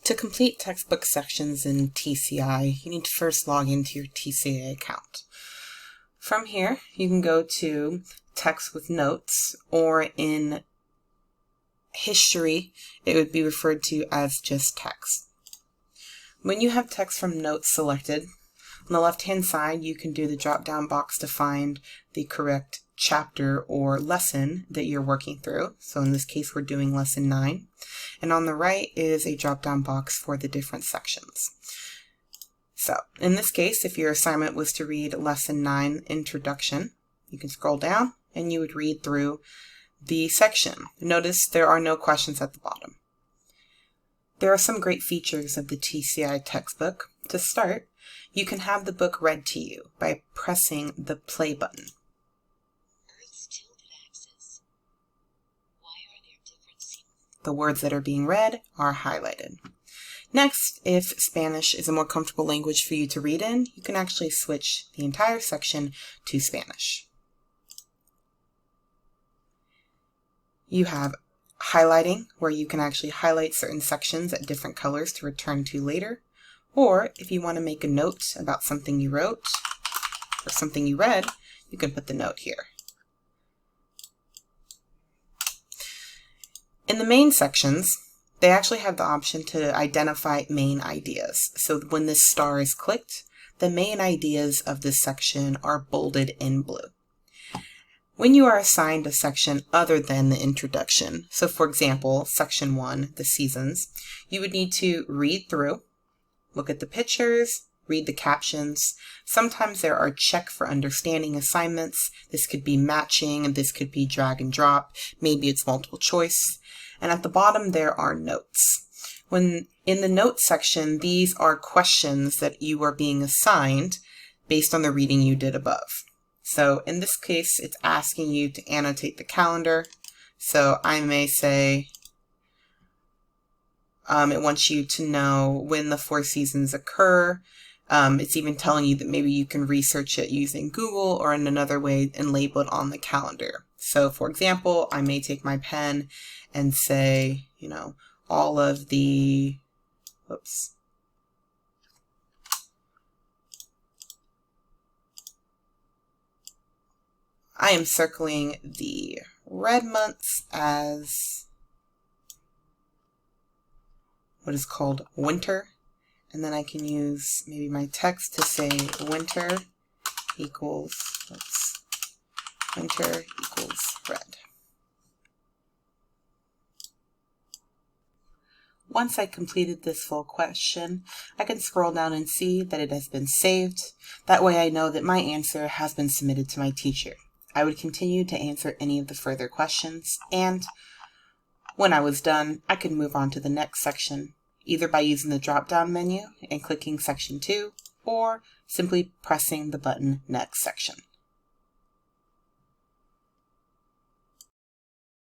To complete textbook sections in TCI, you need to first log into your TCI account. From here, you can go to Text with Notes, or in history, it would be referred to as just text. When you have text from Notes selected, on the left-hand side, you can do the drop-down box to find the correct chapter or lesson that you're working through. So in this case, we're doing lesson 9. And on the right is a drop-down box for the different sections. So in this case, if your assignment was to read lesson 9 introduction, you can scroll down and you would read through the section. Notice there are no questions at the bottom. There are some great features of the TCI textbook. To start, you can have the book read to you by pressing the play button. The words that are being read are highlighted. Next, if Spanish is a more comfortable language for you to read in, you can actually switch the entire section to Spanish. You have highlighting, where you can actually highlight certain sections at different colors to return to later. Or if you want to make a note about something you wrote or something you read, you can put the note here. In the main sections, they actually have the option to identify main ideas. So when this star is clicked, the main ideas of this section are bolded in blue. When you are assigned a section other than the introduction, so for example, section 1, the seasons, you would need to read through, look at the pictures, read the captions. Sometimes there are check for understanding assignments. This could be matching, this could be drag and drop, maybe it's multiple choice. And at the bottom there are notes. When in the notes section, these are questions that you are being assigned based on the reading you did above. So in this case, it's asking you to annotate the calendar. So I may say, it wants you to know when the 4 seasons occur. It's even telling you that maybe you can research it using Google or in another way and label it on the calendar. So for example, I may take my pen and say, all of the, I am circling the red months as what is called winter. And then I can use maybe my text to say winter equals red. Once I completed this full question, I can scroll down and see that it has been saved. That way I know that my answer has been submitted to my teacher. I would continue to answer any of the further questions, and when I was done, I could move on to the next section, either by using the drop-down menu and clicking section 2, or simply pressing the button Next Section.